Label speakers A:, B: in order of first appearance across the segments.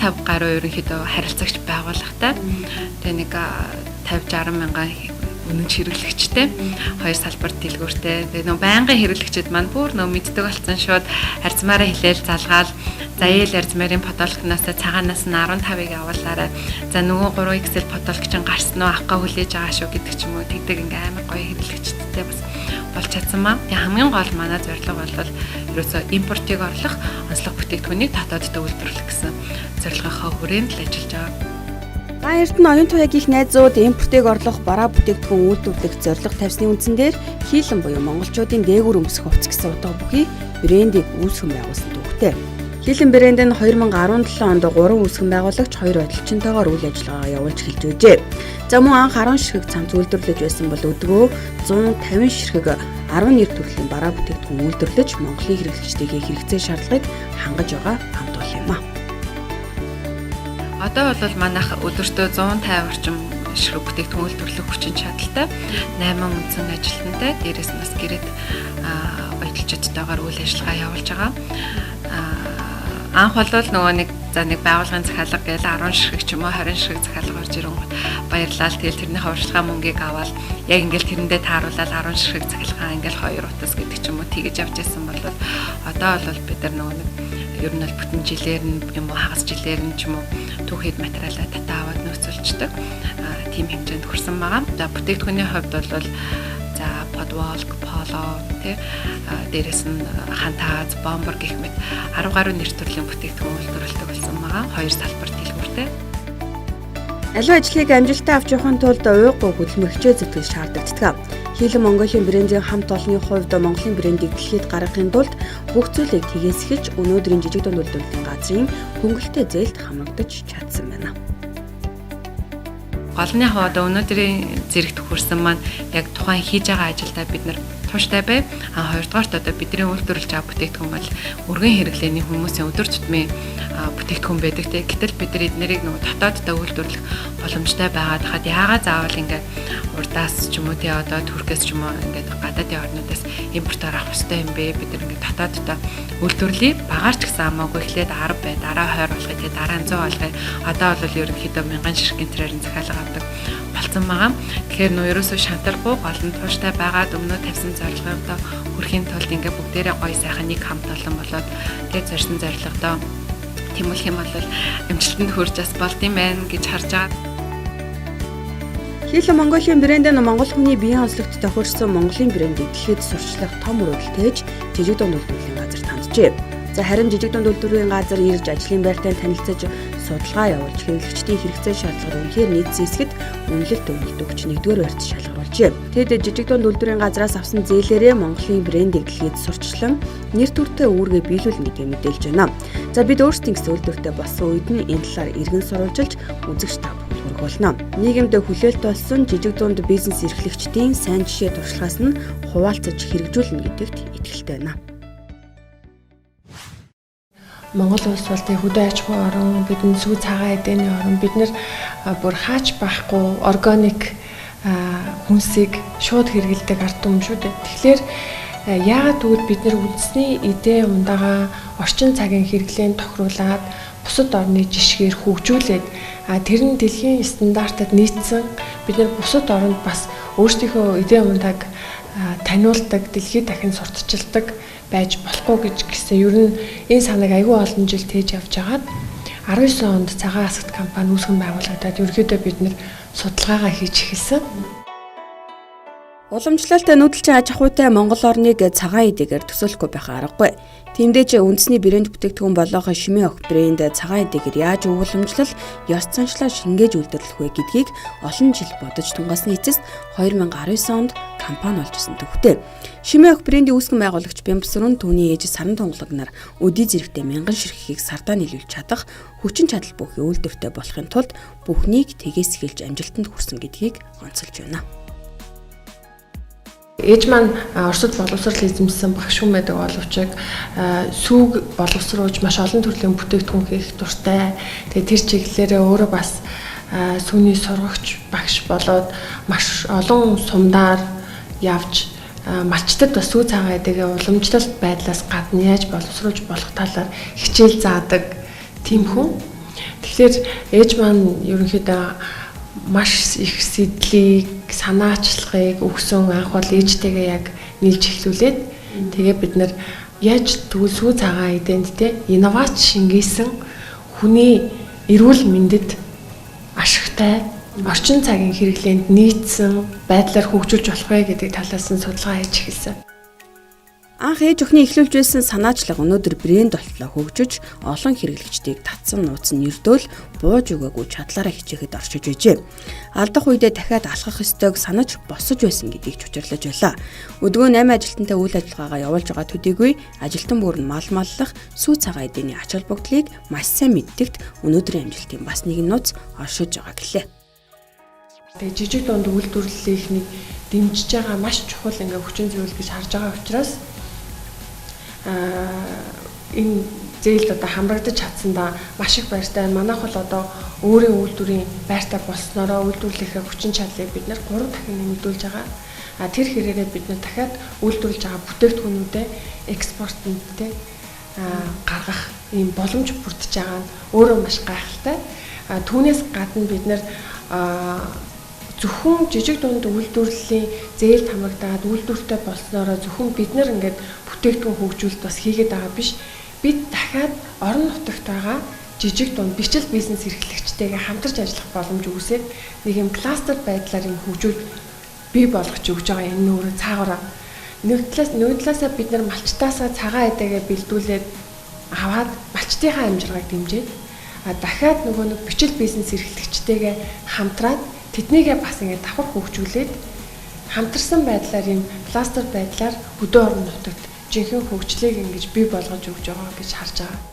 A: 15 гаруй ерөнхийдөө харилцагч байгууллагатай. Тэгээ нэг 50-60 мянган үнэн хэрэглэгчтэй, хоёр салбарт дэлгүүртэй. Тэгээ нөө байнгын хэрэглэгчид маань бүр нөө мэддэг болсон шууд харьцмаараа хэлээл залгаал. За ээл арзмарын подолгоноос цагаанаас нь 15-ыг авуулаарай. За нөгөө 3 Excel подолг чинь гарсан уу авахгаа хүлээж байгаа шүү гэдэг ч юм уу тэгдэг ингээ амар гоё хэрэглэгчтэй бас болж чадсан маа. Тэгээ хамгийн гол манай зорилго бол ерөөсөө импортыг орлох, онцлог бүтээгдэхүүнийг дотоодд үйлдвэрлэх гэсэн зорилгынхаа хүрээнд л ажиллаж байгаа.
B: За Эрдэнэ оюун туяагийн найзууд импортыг орлох, бараа бүтээгдэхүүн үйлдвэрлэх зорилго тавьсны үндсэн дээр хийлэн буюу монголчуудын дээгүүр өмсөх хувцас гэсэн утга бүхий брендийг үүсгэн байгуулсан төвхтэй. Хийлэн брэнд нь 2017 онд 3 үүсгэн байгуулагч 2 хөдөлгчөнтэйгээр үйл ажиллагаа явуулж эхэлж байжээ. За мөн анх 10 ширхэг цамц үйлдвэрлэж байсан бол өдгөө 150 ширхэг 12 төрлийн бараа бүтээгдэхүүн үйлдвэрлэж Монголын хэрэглэгчдийн хэрэгцээ шаардлагыг хангаж байгаа хамт бол юм а.
A: Одоо бол манайх өдөртөө 150 орчим ширхэг бүтээгдэхүүн үйлдвэрлэх хүчин чадалтай 8 үндсэн ажилтнтай, дээрээс нь бас гэрээд баялжуудтайгаар үйл ажиллагаа явуулж байгаа. Анх бол нөгөө нэг байгууллагын захиалга гээл 10 ширхэг ч юм уу 20 ширхэг захиалга орж ирэнгүүт баярлалаа. Тэгэл тэрнийхээ урьдчилан мөнгийг аваад яг ингээл тэрэндээ тааруулаад 10 ширхэг захиалгаа ингээл 2 утас гэдэг ч юм уу тэгэж явж байсан бол одоо бол бид нар нөгөө нэг ер нь бол бүтэн жилээр нь юм уу хагас жилээр нь ч юм уу түүхэд материалаа татаа аваад нөөцөлждөг. Тим хэмжээнд хүрсэн байгаа. За бүтээгдэхүүний хувьд бол за подвалк, поло, дээрээс нь хантаац, бомбер гэх мэт 10 гаруй нэр төрлийн бүтээгдэхүүн үйлдвэрлэдэг болсон байгаа. Хоёр салбарт дэлгүүртэй.
B: Аливаа ажлыг амжилттай авч явахын тулд уйггүй хөдөлмөр хичээл зүтгэж шаардлагатай. Хийлэн Монголын брендийн хамт олонны хувьд Монголын брендийг дэлхийд гаргахын тулд бүх зүйлийг тгийсгэж өнөөдрийн жижиг дунд үйлдвэрлэлийн газрын хөнгөлөлтэй зээлд хамрагдаж чадсан байна.
A: Голны хаваад өнөөдрийн зэрэгт хүрсэн маань яг тухайн хийж байгаа ажилдаа бид нар тууштай бай. Хоёрдугаарт одоо бидний үйлдвэрлэж байгаа бүтээгдэхүүн бол өргөн хэрэглээний хүмүүсийн өдөр тутмын бүтээгдэхүүн байдаг те. Гэтэл бид нар эднэрийг нөгөө дотооддоо үйлдвэрлэх боломжтой байгаад хаад яагаад заавал ингээ урдаас ч юм уу те одоо Туркээс ч юм уу ингээ гадаадын орнуудаас импортоор авах хэрэгтэй юм бэ? Бид нар ингээ дотооддоо үйлдвэрлэе. Багаар ч гэсэн хамаагүй эхлээд 10 бай, дараа 20 болгоё те, дараа 100 болгоё. Одоо бол ерөнхийдөө 1000 ширхгийн тэрээр захиалга авдаг болсон байгаа. Тэгэхээр нөө ерөөсөө шантаргүй гол нь тууштай байгаад өмнөө тавьсан зорилгоодоо хүрэхийн тулд ингээ бүгдээрээ гоё сайхан нэг хамт олон болоод тэгээд зорьсон зорилгодоо тэмүүлэх юм бол амжилтанд хүрч бас болд юм байна гэж харж байгаа.
B: Хийлэн Монголын брэнд нь монгол хүний биеийн онцлогт тохиолдсон Монголын брендийг дэлхийд сурчлах том өрөөлтөж жижиг дунд үйлдвэрлэлийн газар таньжээ. За харин жижиг дунд үйлдвэрлэлийн газар ирж ажлын байртай танилцаж судалгаа явуулж хэрэглэгчдийн хэрэгцээ шаардлагыг үнэхээр нийцээсгэд үнэлэлт өгөх гэж нэгдүгээр барьц шалгаруулжээ. Тэгэд жижиг дунд үйлдвэрийн газраас авсан зээлээрээ Монголын брендийг дэлхийд сурчлан нэр төртэй үүргээ биелүүлнэ гэдгийг мэдээлж байна. За бид өөрсдийн гэсэн үйлдвэртэй болсон үед нь энэ талаар иргэн сурвалжилж үзэгч та бүхэн хургуулна. Нийгэмд хүлээлт болсон жижиг дунд бизнес эрхлэгчдийн сайн жишээ туршлагаас нь хуваалцаж хэрэгжүүлнэ гэдэгт итгэлтэй байна.
C: Монгол улс бол тэг хөдөө аж ахуй орн, бидний сүү цагаан эдэний орн, бид нэр бүр хаач байхгүй органик хүнсийг шууд хэрэглэдэг ард түмэн шүү дээ. Тэгэхээр яагаад тэгвэл бид нэр үндэсний эдээ ундагаа орчин цагийн хэрэглээнд тохируулаад бусад орны жишгээр хөгжүүлээд тэр нь дэлхийн стандартад нийцсэн бид нэр бусад оронд бас өөрсдийнхөө эдээ ундааг таниулдаг, дэлхийд дахин сурталчилдаг байж болохгүй гэж гисэн. Ер нь энэ санааг аягүй олон жил тээж явж байгаад 19 онд цагаан асгт компани үүсгэн байгуулагдаад ерөөдөө бид нэр судалгаагаа хийж эхэлсэн.
B: Уламжлалтай нүүдэлчин аж ахуйтай Монгол орныг цагаан эдээгээр төсөөлөхгүй байх аргагүй. Тиймдээ үндэсний брэнд бүтээгдэхүүн болох Шимээ охид брэнд цагаан эдээгээр яаж уламжлал, ёс заншлаа шингээж үйлдвэрлэх вэ гэдгийг олон жил бодож тунгасны эцэст 2019 онд компани болж исэн төвхтэй. Шимээ охид брендийн үүсгэн байгуулагч Бямбсрын түүний ээж Саран тунгалаг нар өдий зэрэгтэй 1000 ширхгийг сардаа нийлүүлж чадах хүчин чадал бүхий үйлдвэртэй болохын тулд бүхнийг тгээс эхэлж амжилтанд хүрсэн гэдгийг онцолж байна.
C: Ээж маань Оросд боловсрол эзэмсэн багш хүн байдаг боловч сүүг боловсруулж маш олон төрлийн бүтээгдэхүүн хийх дуртай. Тэгээ тэр чиглэлээрээ өөрөө бас сүүний сургагч багш болоод маш олон сумдаар явж малчтад бас сүү цагаан эдэгээ уламжлалт байдлаас гадна яаж боловсруулж болох талаар хичээл заадаг тийм хүн. Тэгэхээр ээж маань ерөнхийдөө маш их сэдлийг, санаачлагыг өгсөн анх бол ээжтэйгээ яг нийлж эхлүүлээд тэгээ бид нар яаж тэгвэл сүү цагаан эдэнд те инновац шингээсэн хүний эрүүл мэндэд ашигтай орчин цагийн хэрэглээнд нийцсэн байдлаар хөгжүүлж болох вэ гэдэг талаас нь судалгаа хийж эхэлсэн.
B: Анх ээж өхний эхлүүлж байсан санаачлага өнөөдөр брэнд болтлоо хөгжиж олон хэрэглэгчдийг татсан нууцны нэрдөөл бууж өгөөгүй чадлаараа хичээхэд оршиж байжээ. Алдах үедээ дахиад алхах ёстойг санаж босож байсан гэдгийг чучирлаж байлаа. Өдгөө 8 ажилтнтай үйл ажиллагаагаа явуулж байгаа төдийгүй ажилтан бүр нь мал маллах, сүү цагаан эдэний ач холбогдлыг маш сайн мэддэгт өнөөдрийн амжилтын бас нэгэн нууц оршиж байгаа гэлээ.
C: Тэгээ жижиг дунд үйлдвэрлэлийг дэмжиж байгаа маш чухал ингээ хүчин зүйл гэж харж байгаа учраас энэ зээлд одоо хамрагдаж чадсандаа маш их баяртай. Манайх бол одоо өөрийн үйлдвэрийн байртай болсноороо үйлдвэрлэхээ хүчин чадлыг бид нар 3 дахин нэмэгдүүлж байгаа. Тэр хэрэгээр бид нар дахиад үйлдвэрлэж байгаа бүтээгдэхүүнүүдээ экспортод гаргах ийм боломж бүрдэж байгаа нь өөрөө маш гайхалтай. Түүнээс гадна бид нар зөвхөн жижиг дунд үйлдвэрлэлийн зээлд хамрагдаад үйлдвэртэй болсноороо зөвхөн бид нар ингээд бүтээгдэхүүн хөгжүүлэлт бас хийгээд байгаа биш. Бид дахиад орон нутагт байгаа жижиг дунд бичил бизнес эрхлэгчтэйгээ хамтарч ажиллах боломж үүсээд нэг юм кластер байдлаар юм хөгжүүл бий болгож өгч байгаа энэ өөрөө цаагаараа. Нэг талаасаа бид нар малчтаасаа цагаан эдэгээ бэлдүүлээд аваад малчтынхаа амжиргааг дэмжиж дахиад нөгөө нэг бичил бизнес эрхлэгчтэйгээ хамтраад тэднийгээ бас ингээд давхар хөгжүүлээд хамтарсан байдлаар юм кластер байдлаар хөдөө орон нутагт жинхэнэ хөгжлийг ингэж бий болгож өгч байгаа гэж харж байгаа.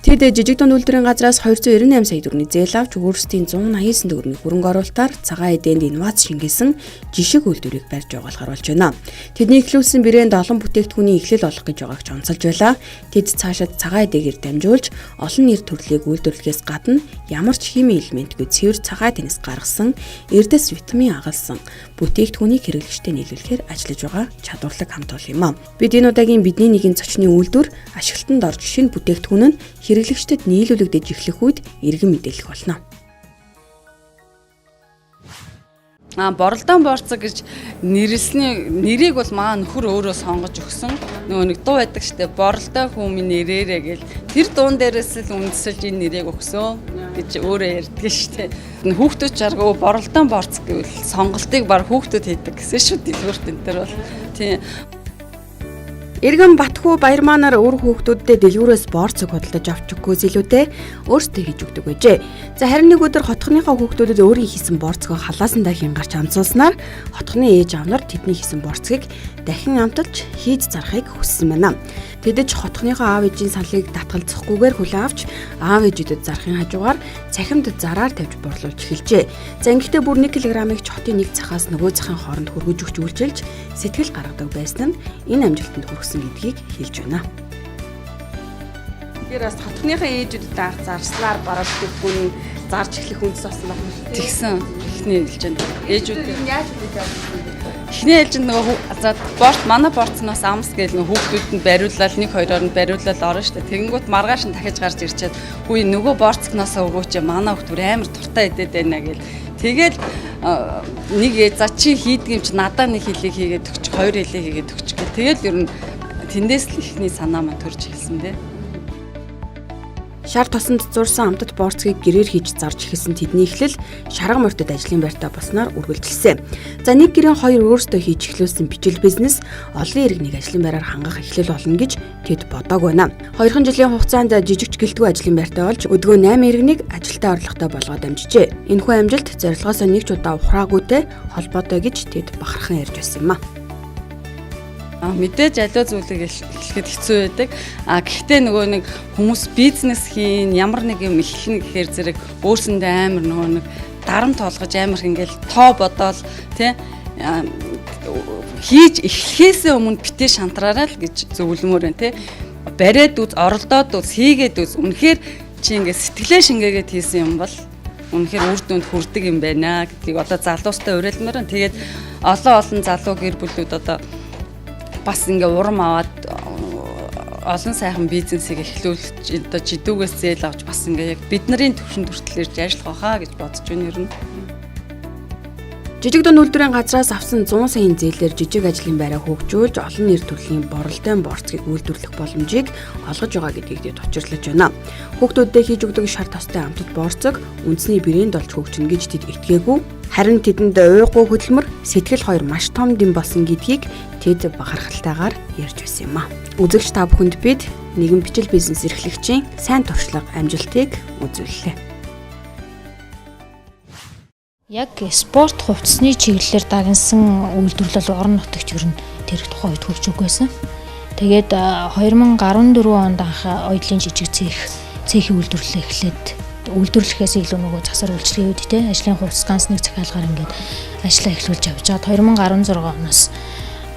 B: Тэд жижиг дунд үйлдвэрийн газраас 298 сая төгрөгийн зээл авч өөрсдийн 189 төгрөгийн хөрөнгө оруулалтаар цагаан эдэнд инновац шингээсэн жишг үйлдвэрийг барьж байгуулахар болж байна. Тэдний эхлүүлсэн брэнд олон бүтээгдэхүүний эхлэл болох гэж байгаагч онцолж байла. Тэд цаашид цагаан эдэгээр дамжуулж олон нэр төрлийг үйлдвэрлэхээс гадна ямар ч химийн элементгүй цэвэр цагаан эднээс гаргасан эрдэс витамин агалсан бүтээгдэхүүнийг хэрэглэгчдэд нийлүүлэхээр ажиллаж байгаа чадварлаг хамт ол юм а. Бид энэ удаагийн бидний нэгэн зочны үйлдвэр ашиглалтанд орж шинэ бүтээгдэхүүн нь хэрэглэгчдэд нийлүүлэгдэж эхлэх үед иргэн мэдээлэх болно.
D: Боролдон борцог гэж нэрийг бол маа нөхөр өөрөө сонгож өгсөн. Нөгөө нэг дуу байдаг штэ боролдон хүмүүний нэрээрээ гэл тэр дуун дээрээс л үндэслэж энэ нэрийг өгсөн гэж өөрөө ярьдаг штэ. Хүүхдүүд чаргаа боролдон борцог гэвэл сонголтыг баг хүүхдүүд хийдэг гэсэн шүү дэлгүүрт энэ төр бол тийм.
B: Иргэн Батхүү баяр маанаар өөр хүүхдүүддээ дэлгүүрээс борцог худалдаж авч өгөхөөс илүүтэй өөрсдөө хийж өгдөг байжээ. За харин нэг өдөр хотхныхаа хүүхдүүдэд өөрийн хийсэн борцгоо халаасандаа хингарч амцуулснаар хотхны ээж аав нар тэдний хийсэн борцгийг дахин амталж хийж зарахыг хүссэн байна. Тэдэж хотхныхаа аав ээжийн салыг татгалзахгүйгээр хүлээн авч аав ээжүүдэд зарахын хажуугаар цахимд зараар тавьж борлуулж эхэлжээ. За ингэхдээ бүр 1 кг-ыг хотын нэг цахаас нөгөө цахын хооронд хөргөж өгч үйлчилж сэтгэл гаргадаг байсан нь энэ амжилтанд хүрсэн гэдгийг хэлж байна.
E: Тэгэхээр бас хотхныхаа ээжүүдэд анх зарснаар бараг бүхэн зарж эхлэх үндэс болсон байна.
D: Тэгсэн эхний ээлжинд ээжүүд
E: Яаж хийж авсан бэ?
D: эхний ээлжинд нөгөө манай борцноос амс гээл нөгөө хүүхдүүдэнд бариулаад 1-2-оор нь бариулаад орно штэ. Тэгэнгүүт маргааш нь дахиж гарч ирчээд хүү нөгөө борцноос өгөөч манай хүүхдүүд амар туртаа идээд байна гэл. Тэгээд нэг за чи хийдэг юм чи надаа нэг хилийг хийгээд өгч 2 хилийг хийгээд өгч гэх. Тэгэл ер нь тэндээс л ихний санаа маань төрж эхэлсэн дээ.
B: Шар тосонд зурсан амтд борцгийг гэрээр хийж зарж эхэлсэн тэдний эхлэл шарга морьтод ажлын байртаа босноор үргэлжилсэн. За нэг гэрийн хоёр өөрсдөө хийж эхлүүлсэн бичил бизнес олон иргэнийг ажлын байраар хангах эхлэл болно гэж тэд бодог байна. 2 жилийн хугацаанд жижигч гэлтгүй ажлын байртаа болж өдгөө 8 иргэнийг ажилтаа орлоготой болгоод амжижээ. Энэхүү амжилт зорилгоосоо нэг ч удаа ухраагүйтэй холбоотой гэж тэд бахархан ярьж байсан юм а.
D: Мэдээж аливаа зүйлийг эхлэхэд хэцүү байдаг. Гэхдээ нөгөө нэг хүмүүс бизнес хийн ямар нэг юм эхлэнэ гэхээр зэрэг өөрсөндөө амар нөгөө нэг дарамт толгож амар ингээл тоо бодоол тий хийж эхлэхээс өмнө битээ шантраарай л гэж зөвлөмөр байна тий. Бариад үз, оролдоод үз, хийгээд үз. Үнэхээр чи ингээд сэтгэлээ шингээгээд хийсэн юм бол үнэхээр үр дүнд хүрдэг юм байна гэдгийг одоо залуустай уриалмаар. Тэгээд олон залуу гэр бүлүүд одоо бас ингээ урам аваад олон сайхан бизнесийг эхлүүлж одоо жидүүгээс зээл авч бас ингээ яг бидний төвшөнд хүртэл ирж ажиллах байхаа гэж бодож байна ер нь.
B: Жижиг дунд үйлдвэрийн газраас авсан 100 саяын зээлээр жижиг ажлын байраа хөгжүүлж олон нэр төрлийн боролдын борцгийг үйлдвэрлэх боломжийг олгож байгаа гэдгийг товчрлаж байна. Хүүхдүүдэд хийж өгдөг шар тостой амтд борцог үндэсний брэнд болж хөгжинө гэж тэд итгээгүй. Харин тэдэнд уйггүй хөдөлмөр, сэтгэл хоёр маш том дэм болсон гэдгийг тэд бахархалтайгаар ярьж байсан юм а. Үзэгч та бүхэнд бид нэгэн бичил бизнес эрхлэгчийн сайн туршлага, амжилтыг үзүүллээ.
F: Яг спорт хувцсны чиглэлээр дагнсан үйлдвэрлэл орон нутагт ер нь тэр тухайн үед хөгжиж байсан. Тэгээд 2014 онд анх оёдлын жижиг цэхийн үйлдвэрлэлээ эхлээд үйлдвэрлэхээс илүү нөгөө засвар үйлчлэгийн үед те ажлын хувцас ганц нэг захиалгаар ингээд ажиллаа эхлүүлж явж байгаа. 2016 оноос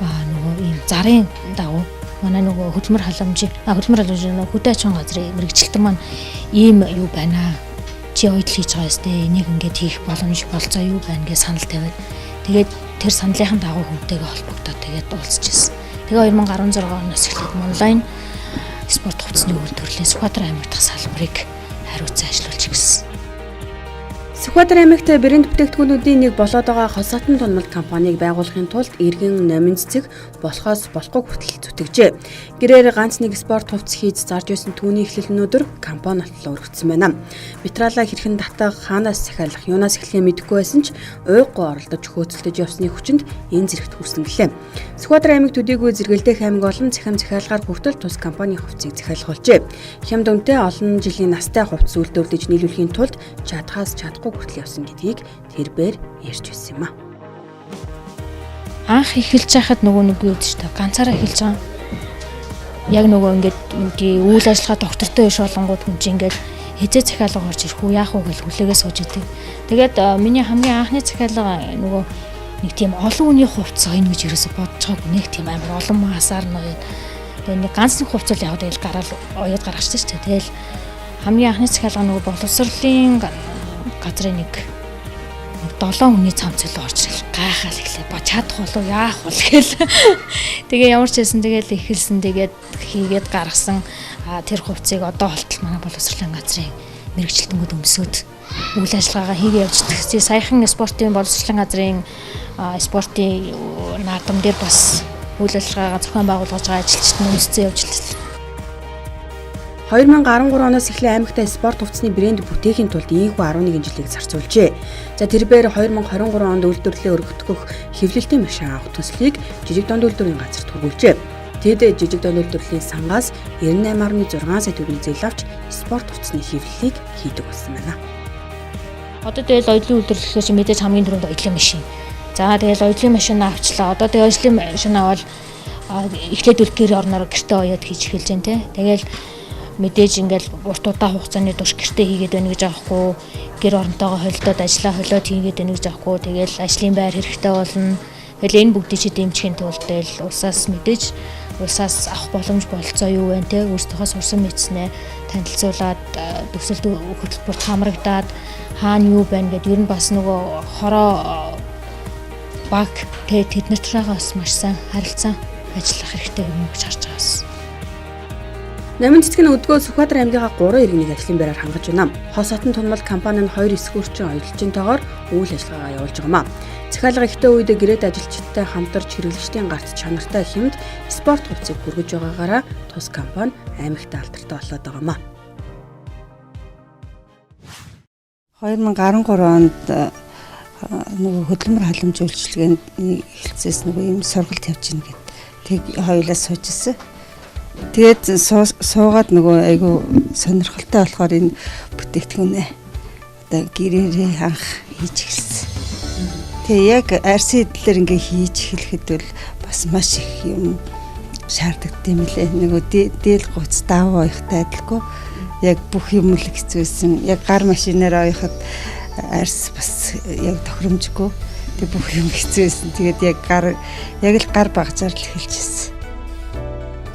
F: нөгөө ийм зарын дагуу манай нөгөө хөдөлмөр халамжийн хөдөө аж ахуйн газрын мэрэгчлэлтэн маань ийм юу байна. Чи оёдл хийж байгаа ёстой. Энийг ингээд хийх боломж болцоо юу байна гэж санал тавиад тэгээд тэр саналынхаа дагуу хүнтэйгээ холбогдоод тэгээд уулзчихсан. Тэгээ 2016 оноос эхлээд онлайн спорт хувцсны үйлдвэрлэлийн Сүхбаатар аймаг дахь салбарыг хариуцсан ажиллуулж гисэн.
B: Сүхбаатар аймагт брэнд бүтээгдэхүүнүүдийн нэг болоод байгаа Хосотон тунмалт компанийг байгуулахын тулд иргэн номин цэцэг болохоос болохгүй хүртэл зүтгэжээ. Гэрээр ганц нэг спорт хувцс хийж зарж байсан түүний эхлэл өнөөдөр компани алтлаа өргөцсөн байна. Материалаа хэрхэн татах, хаанаас захиалах, юунаас эхлэхээ мэдэхгүй байсан ч уйггүй оролдож хөөцөлдөж явсны хүчинд энэ зэрэгт хүрсэн гэлээ. Сүхбаатар аймаг төдийгүй зэрэгэлдэх аймаг болон цахим захиалгаар хүртэл тус компани хувцсыг захиалах болжээ. Хямд өмтэй олон жилийн настай хувцс үйлдвэрлэж нийлүүлэхийн тулд чадхаас чадахгүй хүртэл явсан гэдгийг тэрээр ярьж байсан юм а.
F: Анх эхэлж байхад нөгөө нэг юу гэж та ганцаараа эхэлж байгаа. Яг нөгөө ингээд үйл ажиллагаа доктортой биш болонгууд хүн чинь ингээд хязээ захиалга орж ирэх үү яах вэ гэж хүлээгээ сууж идэв. Тэгээд миний хамгийн анхны захиалга нөгөө нэг тийм олон хүний хувцас ойно гэж ерөөсө бодож байгаагүй нэг тийм амар олон маасаар ноёд. Тэгээд нэг ганц нэг хувцас л яг тэгэл гараад оёд гаргачихсан шүү дээ. Тэгэл хамгийн анхны захиалга нөгөө боловсролын газрын нэг 7 хүний цамцлал орж ирэл гайхал эхлэв. Чадах болов яах бол гээл. Тэгээ ямар ч байсан тэгэл эхэлсэн тэгээд хийгээд гаргасан тэр хувцсыг одоо болтол манай боловсролын газрын мэрэгчлэлтнүүд өмсөд үйл ажиллагаагаа хийгээ явж байгаа. Саяхан спортын боловсролын газрын спортын наадам дээр бас үйл ажиллагаагаа зохион байгуулж байгаа ажилчид өмсцэн явж лээ.
B: 2013 оноос эхлээ аймагтаа спорт хувцсны брэнд бүтээхийн тулд ийхүү 11 жилийг зарцуулжээ. За тэрээр 2023 онд үйлдвэрлэлээ өргөтгөх хэвлэлтийн машин авах төслийг жижиг дунд үйлдвэрийн газарт хүргүүлжээ. Тэд жижиг дунд үйлдвэрлэлийн сангаас 98.6 сая төгрөгийн зээл авч спорт хувцсны хэвлэлийг хийдэг болсон байна.
F: Одоо тэгэл оёдлын үйлдвэрлэлээс мэдээж хамгийн түрүүнд оёдлын машин. За тэгэл оёдлын машин авчлаа. Одоо тэгэл оёдлын машин авал эхлээд гэр орноор гэртээ оёд хийж эхэлж байна те. Тэгэл мэдээж ингээл урт удаан хугацааны турш гэртээ хийгээд байна гэж аахгүй, гэр оронтойгоо холилдоод ажиллаа холиод хийгээд байна гэж аахгүй, тэгэл ажлын байр хэрэгтэй болно. Тэгэл энэ бүгдийг чи дэмжихийн тулд тэгэл улсаас мэдээж улсаас авах боломж болцоо юу вэ те, өөрсдийнхөө сурсан мэдснээ танилцуулаад төсөлд хөтөлбөрт хамрагдаад хаана юу байна гэдээ ер нь бас нөгөө хороо баг тэд нартайгаа бас маш сайн харилцан ажиллах хэрэгтэй юм гэж харж байгаас.
B: Номин цэцэг нь өдгөө Сүхбаатар аймгийнхаа 3 иргэнийг ажлын байраар хангаж байна. Хосотон тунмалт компани нь 2 эсгүүрчин оёдлчинтойгоор үйл ажиллагаа явуулж байгаамаа. Захиалга ихтэй үед гэрээд ажилчидтай хамтарч хэрэглэгчдийн гарт чанартай хэмд спорт хувцсыг хүргэж байгаагаараа тус компани аймагт алдартай болоод байгаамаа.
G: 2013 онд нөгөө хөдөлмөр халамж үйлчилгээнд эхэлсээс нөгөө юм сургалт явж гин гэд тэг хоёулаа сууж ирсэн. Тэгээд суугаад нөгөө айгу сонирхолтой болохоор энэ бүтээгдэхүүнээ одоо гэрээрээ анх хийж эхэлсэн. Тэгээ яг арсын эдлэр ингээ хийж эхлэхэд бол бас маш их юм шаардлагд юм лээ. Нөгөө дээл гоц даваа ихтэй адилгүй яг бүх юм л хэцүүсэн. Яг гар машинаараа явахад арс бас яг тохиромжгүй. Тэг бүх юм хэцүүсэн. Тэгээд яг л гар багжаар л эхэлчихсэн.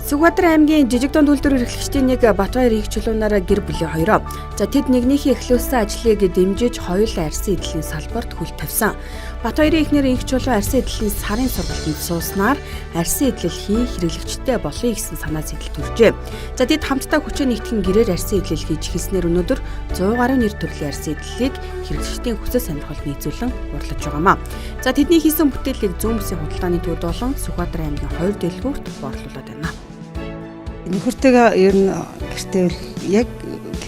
B: Сүхбаатар аймгийн жижиг дунд үйлдвэр эрхлэгчдийн нэг Батбаяр их чулуунаараа гэр бүлийн хоёроо. За тэд нэгнийхээ эхлүүлсэн ажлыг дэмжиж хоёулаа арсын эдлийн салбарт хөл тавьсан. Батбаярын эхнэр инх чулуу арьсан эдлэлийн сарын сургалтанд сууснаар арьсан эдлэл хий хэрэглэгчтэй болъё гэсэн санаа зэгэл төржээ. За тэд хамтдаа хүчээ нэгтгэн гэрээр арьсан эдлэл хийж эхэлснээр өнөөдөр 100 гаруй нэр төрлийн арьсан эдлэлийг хэрэглэгчдийн хүсэл сонирхолд нийцүүлэн урлаж байгаамаа. За тэдний хийсэн бүтээлийг зүүн бүсийн худалдааны төвд болон Сүхбаатар аймгийн 2 дэлгүүрт борлуулад байна.
G: Нөхөртэйгээ ер нь гэртээ яг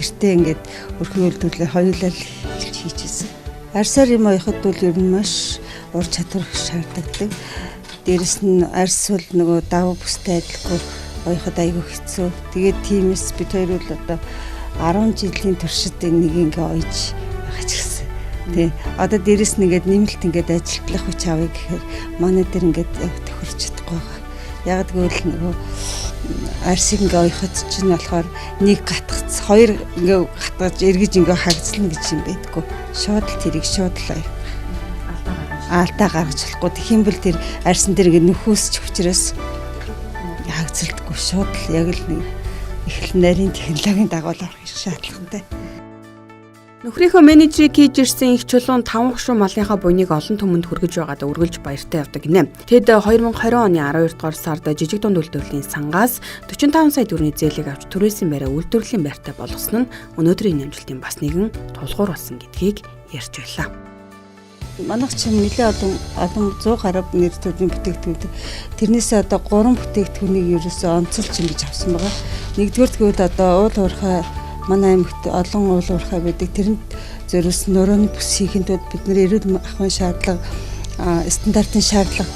G: гэртээ ингээд өрхөн үйлдвэрлэлээ хоёулаа хийчихсэн. Арьсаар юм оёход бол ер нь маш ур чадвар шаардлагатай. Дээрэс нь арьс бол нөгөө давуу бүстэй адилгүй оёход айгүй хэцүү. Тэгээд тиймээс бид хоёр бол одоо 10 жилийн туршид нэг ингээ ойж байгаа ч гэсэн. Тэ одоо дээрэс нь ингээд нэмэлт ингээд ажилтлах хүч авъя гэхээр манай дээр ингээд яг тохирч чадахгүй байгаа. Яг гэвэл нөгөө арьсыг ингээ оёход чинь болохоор нэг гатгац хоёр ингээ гатгаж эргэж ингээ хагцлна гэж юм байдгүй. Шууд л тэрийг шууд л алдаа гаргаж болохгүй. Тэгхийн бэл тэр арьсан дээр ингээ нөхөөсч учраас хагцлдаггүй. Шууд л яг л нэг их нарийн технологийн дагуу л авах шаардлагатай.
B: Нөхрийнхөө менежерийг хийж ирсэн их чулуун 5 хошуу малынхаа буйныг олон түмэнд хүргэж байгаадаа үргэлж баяртай явдаг гинэ. Тэд 2020 оны 12 дугаар сард жижиг дунд үйлдвэрлэлийн сангаас 45 сая төгрөгийн зээлийг авч түрээсийн байраа үйлдвэрлэлийн байртай болгосон нь өнөөдрийн амжилтын бас нэгэн тулгуур болсон гэдгийг ярьж байлаа.
G: Манайх чинь нэлээд олон 100 гаруй нэр төрлийн бүтээгдэхүүн. Тэрнээсээ одоо 3 бүтээгдэхүүнийг ерөөсөө онцолж ингэж авсан байгаа. Нэгдүгээр тэгвэл одоо уул уурхай манай аймагт олон уул уурхай байдаг. Тэрэнд зориулсан нурууны бүс хийхэд бид нэр эрүүл ахуйн шаардлага, стандартын шаардлага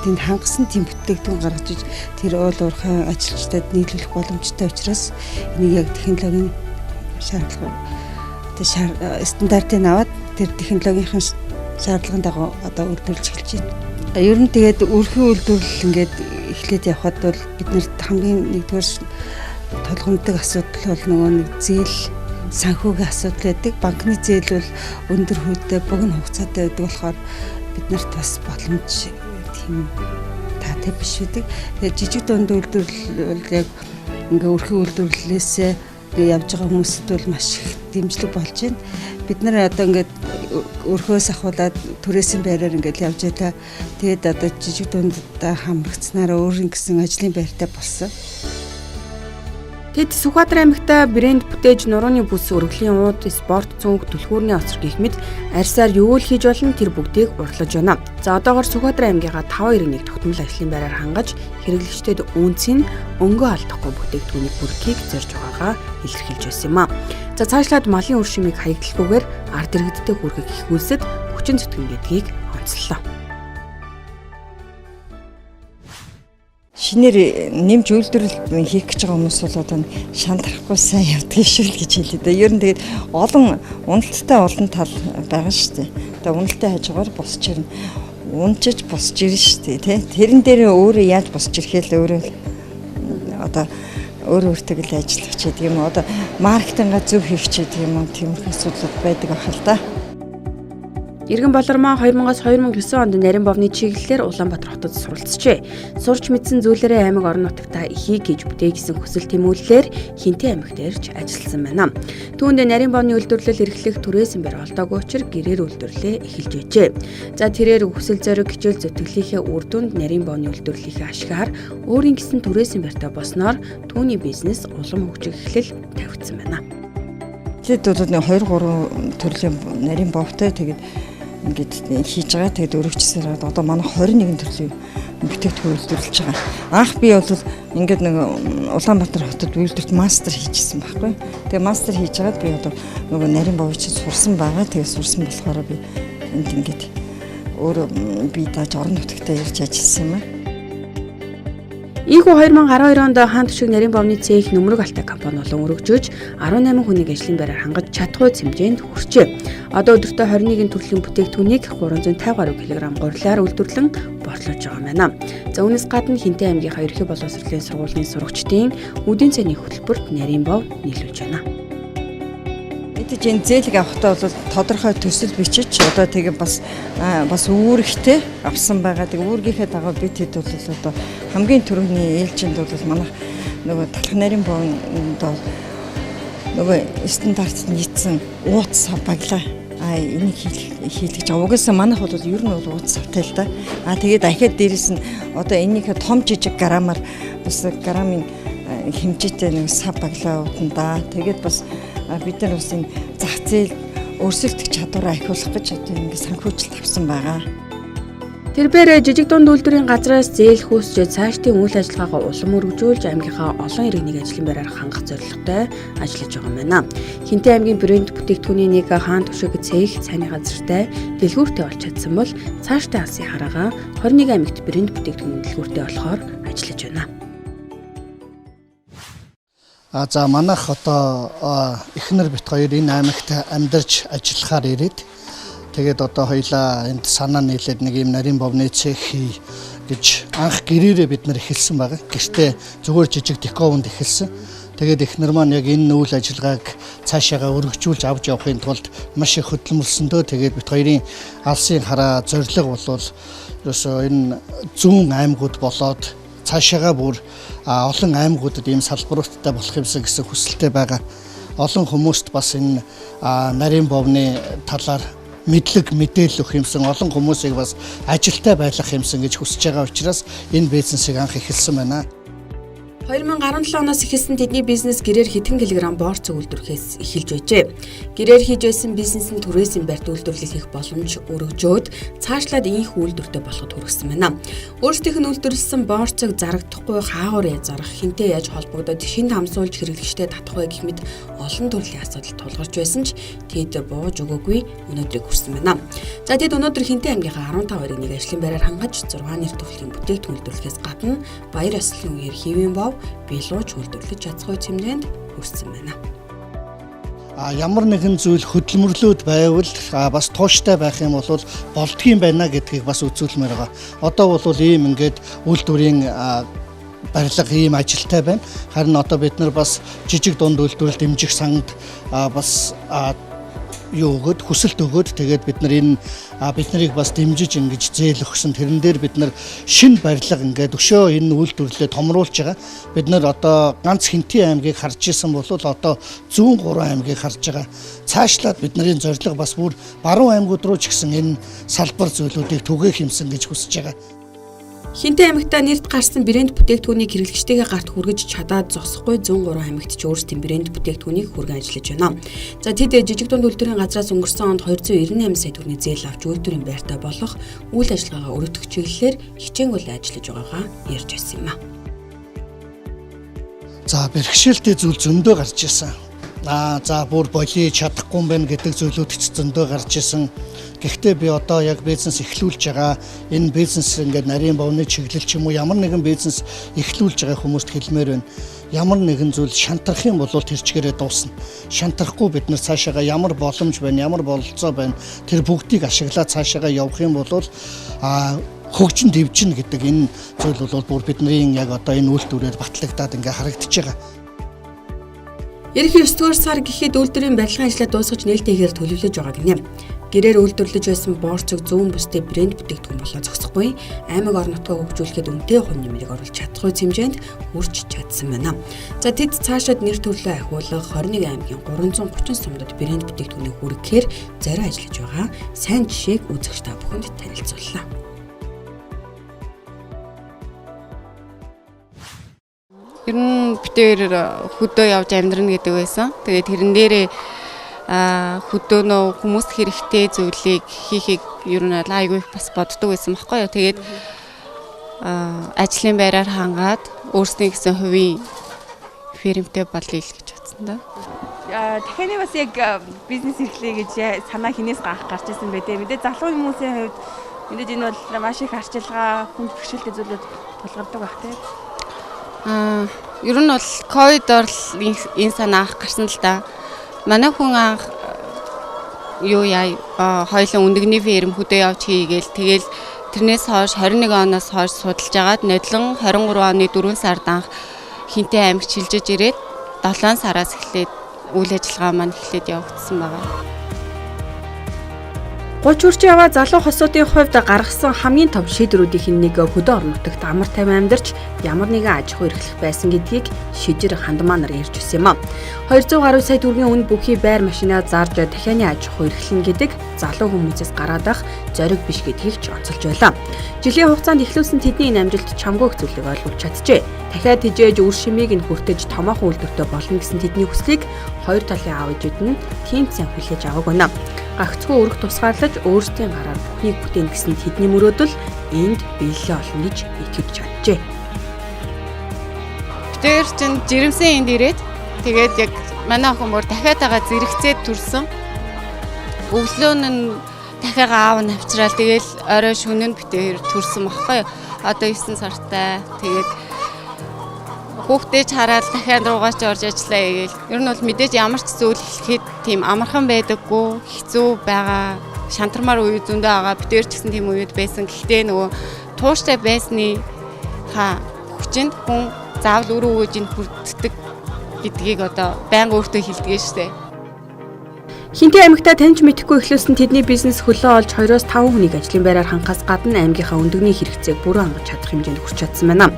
G: тэнд хангасан тийм бүтээгдэхүүн гаргаж иж тэр уул уурхай ажилчдад нийлүүлэх боломжтой учраас энийг яг технологийн шаардлага стандартыг аваад тэр технологийн шаардлагын дагуу одоо үйлдвэрлэж эхэлж байна. Ер нь тэгээд өрхөн үйлдвэрлэл ингээд эхлээд явхад бол биднэрт хамгийн нэгдүгээр толгомддог асуудал бол нөгөө нэг зээл санхүүгийн асуудал байдаг. Банкны зээл бол өндөр хүйтэй богино хугацаатай байдаг болохоор биднэрт бас боломж тийм таатай биш үүдэг. Тэгээд жижиг дунд үйлдвэрлэл бол яг ингээ өрхөн үйлдвэрлэлээсээ явж байгаа хүмүүст бол маш их дэмжлэг болж байна. Бид нар одоо ингээд өрхөөс ахуулаад түрээсийн байраар ингээд явж байлаа. Тэгээд одоо жижиг дундаа хамрагцснаар өөрийн гэсэн ажлын байртай болсон.
B: Тэд Сүхбаатар аймагта брэнд бүтээж нурууны бүс өргөлийн ууд, спорт цүнх, түлхүүрний оцор гэх мэт арьсаар юу л хийж болно тэр бүгдийг урлаж байна. За одоогоор Сүхбаатар аймгийнхаа 591 тогтмол ажлын байраар хангаж хэрэглэгчдэд үнцийн өнгөө алдахгүй бүтээгдэхүүнийг бүрхийг зорж байгаагаа илэрхийлж байсан юм а. За цаашлаад малын үр шимийг хаягдлахгүйгээр ард иргэдтэй хүргэх их үйлсэд хүчин зүтгэн гэдгийг онцлоо.
G: Шинээр нэмж үйлдвэрлэл хийх гэж байгаа хүмүүс бол одоо шантрахгүй сайн явдаг шүү л гэж хэлээ дээ. Ер нь тэгээд олон уналттай олон тал байгаа шүү дээ. Одоо уналттай хажуугаар босч ирнэ. Унчиж босч ирнэ шүү дээ, тий. Тэрэн дээр өөрөө яаж босч ирэхээ л өөрөө одоо өөртөө л ажиллах ч гэдэг юм уу. Одоо маркетинга зөв хийх ч гэдэг юм уу. Тиймэрхүү асуудлууд байдаг ахал та.
B: Иргэн Болормоо 2000-аас 2009 онд нарийн бовны чиглэлээр Улаанбаатар хотод суралцжээ. Сурч мэдсэн зүйлээрээ аймаг орон нутагта ихийг гэж бүтэе гэсэн хүсэл тэмүүлэлээр Хинтээ аймагт ирж ажилласан байна. Түүнд нарийн бовны үйлдвэрлэл эрхлэх түрээсийн байр олдоогүй учраас гэрээр үйлдвэрлэлээ эхэлж байжээ. За тэрээр хүсэл зориг хичээл зүтгэлийнхээ үр дүнд нарийн бовны үйлдвэрлэлийнхээ ашгаар өөрийн гэсэн түрээсийн байртай болсноор түүний бизнес улам хөгжих эхлэл тавигдсан байна.
G: Тэд бол 2-3 төрлийн нарийн бовтой тэгээд ингээд хийж байгаа. Тэгээд өргөжсөөр одоо манай 21 төрлийн бүтээгдэхүүн үйлдвэрлэж байгаа. Анх би бол ингээд нэг Улаанбаатар хотод үйлдвэрт мастер хийжсэн байхгүй. Тэгээд мастер хийж байгаад би одоо нөгөө нарийн бовч сурсан байгаа. Тэгээд сурсан болохоор би энд ингээд өөрөө би тааж орон нутагтаа ирж ажилласан юм аа.
B: Ийхүү 2012 онд хаан түшиг нарийн бовны цех нөмрөг алтай компани болон өргөжөж 18 хүнийг ажлын байраар хангаж чадхуй хэмжээнд хүрчээ. Одоо өдөртөө 21 төрлийн бүтээгдэхүүнийг 350 гаруй кг гурилаар үйлдвэрлэн борлуулж байгаа юм байна. За үүнээс гадна Хинтээ аймгийнхаа ерхий боловсролын сургуулийн сурагчдын үдийн цэний хөтөлбөрт нарийн бов нийлүүлж байна.
G: Мэдээж энэ зээлийг авахдаа бол тодорхой төсөл бичиж одоо тэгээ бас үүрэгтэй авсан байгаа. Тэгээ үүргийнхээ дагуу бид хэд бол одоо хамгийн түрүүний ээлжинд бол манайх нөгөө талх нарийн бовнд бол нөгөө стандартд нийцсэн ууц баглаа энийг хийлгэж байгаа. Угаасаа манайх бол ер нь бол ууц савтай л да. Тэгээд дахиад дээрэс нь одоо энийхээ том жижиг грамаар бас грамын хэмжээтэй нэг сав баглаа утандаа. Тэгээд бас бид нар бас энэ зах зээл өрсөлдөх чадвараа ахиулах гэж одоо ингэ санхүүжилт авсан байгаа.
B: Тэрээр жижиг дунд үйлдвэрийн газраас зээл хөөсөж цаашдын үйл ажиллагаагаа улам өргөжүүлж аймгийнхаа олон иргэнийг ажлын байраар хангах зорилготой ажиллаж байгаа юм байна. Хинтээ аймгийн брэнд бүтээгдэхүүний нэг хаан түшиг цээх цайны газартай дэлгүүртэй болж чадсан бол цаашдын алсын хараагаа 21 аймагт брэнд бүтээгдэхүүний дэлгүүртэй болохоор ажиллаж байна.
H: За манайх одоо эхнэр бит хоёр энэ аймагт амьдарч ажиллахаар ирээд тэгээд одоо хоёлаа энд санаа нийлээд нэг юм нарийн бовны цех хий гэж анх гэрээрээ бид нар эхэлсэн байгаа. Гэртээ зүгээр жижиг декоунд эхэлсэн. Тэгээд эхнэр маань яг энэ үйл ажиллагааг цаашаагаа өргөжүүлж авч явахын тулд маш их хөдөлмөрлсөндөө тэгээд бит хоёрын алсын хараа зорилго болвол ерөөсөө энэ зүүн аймагуд болоод цаашаагаа бүр олон аймагуудад ийм салбаруудтай болох юмсан гэсэн хүсэлтэй байгаа. Олон хүмүүст бас энэ нарийн бовны талаар мэдлэг мэдээлэл өгөх юмсан олон хүмүүсийг бас ажилтай байлгах юмсан гэж хүсэж байгаа учраас энэ бизнесийг анх эхэлсэн байна.
B: 2017 оноос эхэлсэн тэдний бизнес гэрээр хэдэн килограмм боорцог үйлдвэрлэхээс эхэлж байжээ. Гэрээр хийж байсан бизнес нь түрээсийн барьт үйлдвэрлэх боломж өргөжөөд цаашлаад ийх үйлдвэртэй болоход хүргэсэн байна. Өөрсдийнх нь үйлдвэрлэсэн боорцог зарагдахгүй хаагур зарах, хинтээ яаж холбогдоод шинэ хамсуулж хэрэглэгчтэй татах вэ гэх мэт олон төрлийн асуудал тулгарч байсан ч тэд бууж өгөөгүй өнөөдрийг хүрсэн байна. За тэд өнөөдөр Хинтээ аймгийнхаа 15 иргэнийг ажлын байраар хангаж 6 нэр төрлийн бүтээгдэхүүн үйлдвэрлэхээс гадна баяр ёслолын үеэр хэвийн бов билууч үйлдвэрлэж чадсгүй хэмжээнд хүрсэн байна.
H: Ямар нэгэн зүйл хөдөлмөрлөөд байвал бас тууштай байх юм бол болдгийм байна гэдгийг бас үзүүлмээр байгаа. Одоо бол ийм ингээд үйлдвэрийн барилга ийм ажилтай байна. Харин одоо бид нар бас жижиг дунд үйлдвэрлэл дэмжих санд бас юу өгөөд хүсэлт өгөөд тэгээд бид нар энэ бид нарыг бас дэмжиж ингэж зээл өгсөн. Тэрэн дээр бид нар шинэ барилга ингээд өшөө энэ үйлдвэрлэлээ томруулж байгаа. Бид нар одоо ганц Хинтээ аймгийг харж исэн бол одоо зүүн 3 аймгийг харж байгаа. Цаашлаад бидний зорилго бас бүр баруун аймагуд руу ч гэсэн энэ салбар зүйлүүдийг түгээх юмсан гэж хүсэж байгаа.
B: Хинтээ аймагта нэрд гарсан брэнд бүтээгдэхүүнийг хэрэглэгчтэйгээ гарт хүргэж чадаад зогсохгүй 103 аймагт ч өөрсдийн брэнд бүтээгдэхүүнийг хүргэн ажиллаж байна. За тэд жижиг дунд үйлдвэрийн газраас өнгөрсөн онд 298 сая төгрөгийн зээл авч үйлдвэрийн байртай болох үйл ажиллагаагаа өргөдөх чиглэлээр хичээнгүйлэн ажиллаж байгаагаа ярьж байсан юм а.
H: За бэрхшээлтэй зүйл зөндөө гарч ирсэн. За бүр болий чадахгүй юм байна гэдэг зүйлүүд ч зөндөө гарч ирсэн. Гэхдээ би одоо яг бизнес эхлүүлж байгаа энэ бизнес ингээд нарийн бовны чиглэл ч юм уу ямар нэгэн бизнес эхлүүлж байгаа хүмүүст хэлмээр байна. Ямар нэгэн зүйл шантрах юм бол тэр чигээрээ дуусна. Шантрахгүй бид нар цаашаага ямар боломж байна, ямар бололцоо байна. Тэр бүгдийг ашиглаад цаашаага явах юм бол хөгжин дэвжин гэдэг энэ зүйл бол бүр бидний яг одоо энэ үйлдвэрээр батлагдаад ингээ харагдаж байгаа.
B: Ерөнхий 9 дугаар сар гэхэд үйлдвэрийн барилгын ажлаа дуусгаж нээлттэйгээр төлөвлөж байгаа гинэ. Гэрээр үйлдвэрлэж байсан боорцог зүүн бүстэй брэнд бүтээгдэхүүн болоо зогсохгүй аймаг орон нутгаа хөгжүүлэхэд үнэтэй хувь нэмрийг оруулж чадахгүй хэмжээнд хүрч чадсан байна. За тэд цаашаад нэр төрлөө ахиулах 21 аймгийн 330 сумдад брэнд бүтээгдэхүүнийг хүргэхээр зорио ажиллаж байгаа сайн жишээг үзэгч та бүхэнд танилцууллаа.
I: Ер нь битээр хөдөө явж амьдрна гэдэг байсан. Тэгээд тэрэн дээрээ хөдөөнөө хүмүүст хэрэгтэй зүйлийг хийхийг ер нь айгүй бас боддог байсан байхгүй юу. Тэгээд ажлын байраар хангаад өөрсдийн гэсэн хувийн фирмтэй болъё л гэж бодсон да.
E: Дахианы бас яг бизнес эрхлэе гэж санаа хинээс гарах гарч ирсэн бэ дээ. Мэдээ залуу хүмүүсийн хувьд мэдээж энэ бол маш их арчилгаа, хүнд бэрхшээлтэй зүйлүүд тулгардаг бах тийм.
I: Ер нь бол ковидор л энэ санаа анх гарсан л да. Манай хүн анх хоёулаа өндөгний ферм хөдөө явж хийгээл тэгэл тэрнээс хойш 21 оноос хойш судалж агаад нодлон 23 оны 4 сард анх Хинтээ аймагт шилжиж ирээд 7 сараас эхлээд үйл ажиллагаа маань эхлээд явагдсан байна.
B: 30 хүрч яваа залуу хосуудын хувьд гаргасан хамгийн том шийдвэрүүдийн нэг хөдөө орон нутагт амар тайван амьдарч ямар нэгэн аж ахуй эрхлэх байсан гэдгийг шижир хандмаа нар ирж өссөн юм а. 200 гаруй сая төгрөгийн үнд бүхий байр машинаа зарж дахианы аж ахуй эрхлэн гэдэг залуу хүмүүсээс гараад ах зориг биш гэдгийг ч онцолж байлаа. Жилийн хугацаанд ихлүүлсэн тэдний энэ амжилт чамгүй их зүйлийг ойлгуулж чаджээ. Дахиад тижээж үр шимийг нь хүртэж томоохон үйлдвэртэй болно гэсэн тэдний хүслийг хоёр талын аав ээжүүд нь тийм сайн хүлээж аваагүй байна. Гагцхүү өргөх тусгаарлаж өөрсдийн гараар бүхнийг бүтээн гэсэн тэдний мөрөөдөл энд биелэлээ олно гэж итгэж чаджээ.
I: Тэр чин жирэмсэн энд ирээд тэгээд яг манай охин бүр дахиад байгаа зэрэгцээд төрсөн. Өглөө нь дахиад аав нь авчраад тэгэл орой шөнө нь битээр төрсөн баггүй. Одоо 9 сартай. Тэгээд хүүхдээж хараад дахиад руугаач орж ажиллаа гээл. Ер нь бол мэдээж ямар ч зүйл хэлэхэд тийм амархан байдаггүй, хэцүү байгаа. Шантармаар үе зөндөө байгаа. Битээр ч гэсэн тийм үед байсан. Гэхдээ нөгөө тууштай байсны хүчинд хүн заавал өөрөө үеийн хүрддэг гэдгийг одоо байнга өөртөө хэлдэг штэ.
B: Хинтээ аймагта таньж мэдэхгүй эхлүүлсэн тэдний бизнес хөлөө олж 2-5 хүнийг ажлын байраар хангахаас гадна аймгийнхаа өндөгний хэрэгцээг бүрэн хангаж чадах хэмжээнд хүрч чадсан байна.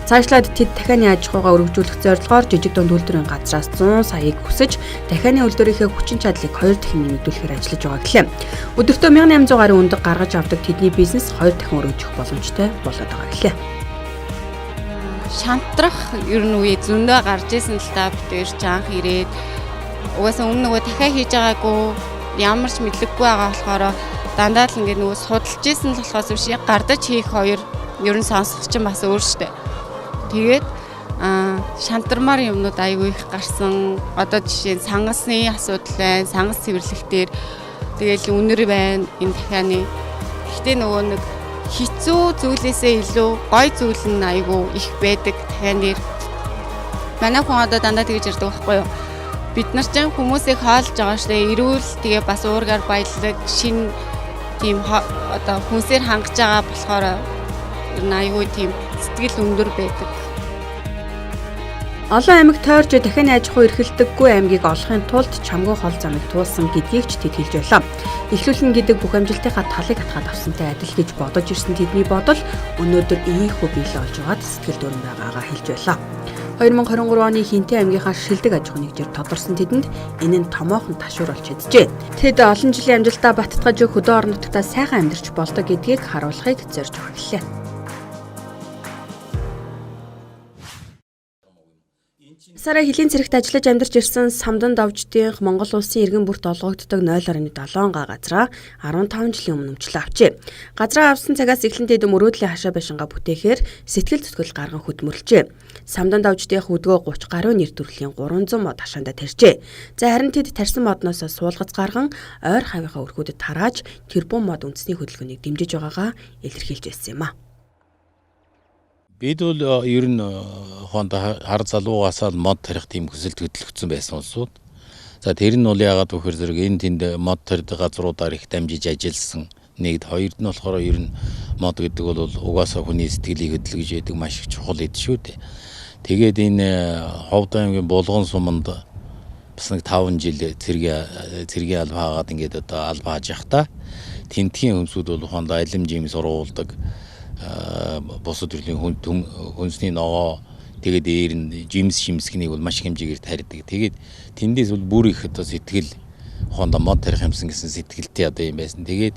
B: Цаашлаад тэд дахианы аж ахуйгаа өргөжүүлэх зорилгоор жижиг дунд үйлдвэрийн газраас 100 саяыг хүсэж дахианы үйлдвэрийнхээ хүчин чадлыг 2 дахин нэмэгдүүлэхээр ажиллаж байгаа гэлээ. Өдөртөө 1800 гаруй өндөг гаргаж авдаг тэдний бизнес 2 дахин өргөжих боломжтой болоод байгаа гэлээ.
I: Шантрах ер нь үе зөндөө гарч исэн л та битэр ч анх ирээд угаасаа өмнө нөгөө дахиад хийж байгаагүй ямар ч мэдлэггүй байгаа болохоор дандаа л ингээд нөгөө судалж исэн л болохоос биш гардаж хийх хоёр ер нь сонсох чинь бас өөр штэ. Тэгээд шантармаар юмнууд аягүй их гарсан. Одоо жишээ нь сангасны асуудал байна, сангас цэвэрлэхтэр тэгээл үнэр байна энэ дахианы. Гэхдээ нөгөө нэг хэцүү зүйлээсээ илүү гой зүйл нь аягүй их байдаг дахиан дээр. Манай хүн одоо дандаа тэгж ярьдаг байхгүй юу? Бид нар ч хүмүүсийг хаалж байгаа штэ эрүүл тэгээ бас уургаар баялаг шин тийм одоо хүнсээр хангаж байгаа болохоор ер нь аягүй тийм сэтгэл өндөр байдаг.
B: Олон аймаг тойрч дахианы аж ахуй эрхэлдэггүй аймгийг олохын тулд чамгүй хол замыг туулсан гэдгийг ч тэд хэлж байлаа. Эхлүүлэн гэдэг бүх амжилтынхаа талыг хатгаад авсантай адил гэж бодож ирсэн тэдний бодол өнөөдөр ийхүү биелэл олж байгаад сэтгэл дүүрэн байгаагаа хэлж байлаа. 2023 оны Хинтээ аймгийнхаа шилдэг аж ахуй нэгжээр тодорсон тэдэнд энэ нь томоохон ташуур болж хэджээ. Тэд олон жилийн амжилтаа баттгаж хөдөө орон нутгатаа сайхан амьдарч болдог гэдгийг харуулахыг зорж байгаа гэлээ. Сараа хилийн цэрэгт ажиллаж амьдарч ирсэн Самдан давждын Монгол улсын иргэн бүрт олгогддог 0.7 га газраа 15 жилийн өмнө өмчлөө авчээ. Газраа авсан цагаас эхлэн тэд мөрөөдлийн хашаа байшингаа бүтээхээр сэтгэл зүтгэл гарган хөдөлмөрлөжээ. Самдан давждын хөдгөө 30 гаруй нэр төрлийн 300 мод хашаанда тарьжээ. За харин тэд тарьсан модноос суулгац гарган ойр хавийнхаа өрхүүдэд тарааж тэрбум мод үндэсний хөдөлгөөнийг дэмжиж байгаагаа илэрхийлж байсан юм а.
J: Бид бол ер нь хонд хар залуугасаа мод тарих тийм хүсэлт хөдлөгдсөн байсан улсууд. За тэр нь бол яагаад вөхөр зэрэг энэ тэнд мод тарих газруудаар их дамжиж ажилласан. Нэгд хоёрд нь болохоор ер нь мод гэдэг бол угаасаа хүний сэтгэлийг хөдөлгөж яадаг маш их чухал эд шүү дээ. Тэгээд энэ Ховд аймгийн Булган суманд бас нэг 5 жил цэргийн алба хаагаад ингээд одоо алба хааж явахдаа тентгийн хүмүүсүүд бол хонд алим жим сургуулдаг. Босод төрлийн хүнсний ногоо тэгээд дээр нь жимс шимсгнийг бол маш хэмжээгээр тарьдаг. Тэгээд тэндээс бол бүр их одоо сэтгэл хондо мод тарих юмсан гэсэн сэтгэлтэй одоо юм байсан. Тэгээд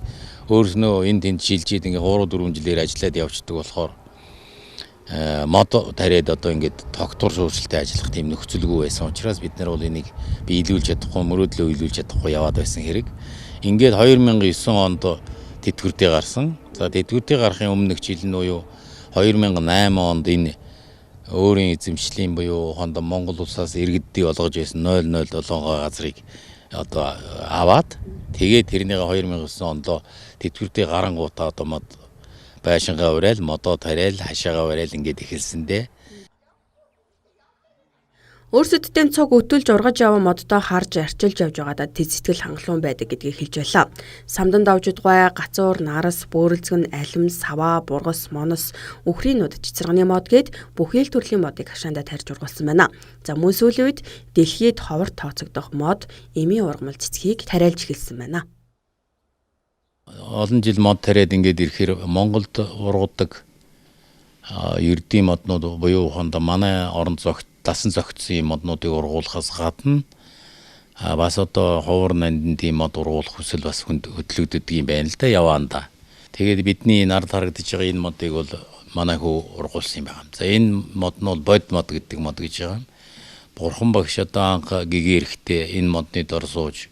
J: өөрснөө энэ тэнд шилжээд ингээ 3-4 жилээр ажиллаад явцдаг болохоор мод тариад одоо ингээд тогтвор шүүршилтэй ажиллах тийм нөхцөлгүй байсан учраас бид нар бол энийг биелүүлж чадахгүй, мөрөөдлөө биелүүлж чадахгүй яваад байсан хэрэг. Ингээд 2009 онд тэтгэвртэй гарсан. За тэтгэвртэй гарахын өмнөх жил нь буюу 2008 онд энэ өөрийн эзэмшлийн буюу хонд Монгол улсаас иргэддий болгож байсан 007 газрыг одоо аваад тэгээд тэрнийг 2009 онд тэтгэвртэй гарангуудаа одоо мод байшингаа уриал, модоо тариал, хашаагаа уриал ингээд эхэлсэндээ
B: Өөрсөддөө цог өтүүлж ургаж явсан моддоо харж арчилж явж байгаадаа тэд сэтгэл хангалуун байдаг гэдгийг хэлж байлаа. Самдан давждгай, гацуур, нарас, бөөрөлцгөн, алим, саваа, бургас, монос, үхрийнүүд, цэцэрганы мод гээд бүхий л төрлийн модыг хашаанда тарьж ургуулсан байна. За мөн сүүлийн үед дэлхийд ховор тооцогдох мод эмийн ургамал цэцгийг тариалж эхэлсэн байна.
J: Олон жил мод тариад ингээд ирэхээр Монголд ургадаг ердийн моднууд буюу хондо манай орон зогт дасан зогтсон юм моднуудыг ургуулахаас гадна бас одоо ховор нандин тийм мод ургуулах хүсэл бас хөдлөгдөдөг юм байна л да яваанда. Тэгээд бидний нард харагдаж байгаа энэ модыг бол манай хүү ургуулсан юм байна. За энэ мод нь бол бод мод гэдэг мод гэж байгаа. Бурхан багш одоо анх гэгээрхтээ энэ модны дор сууж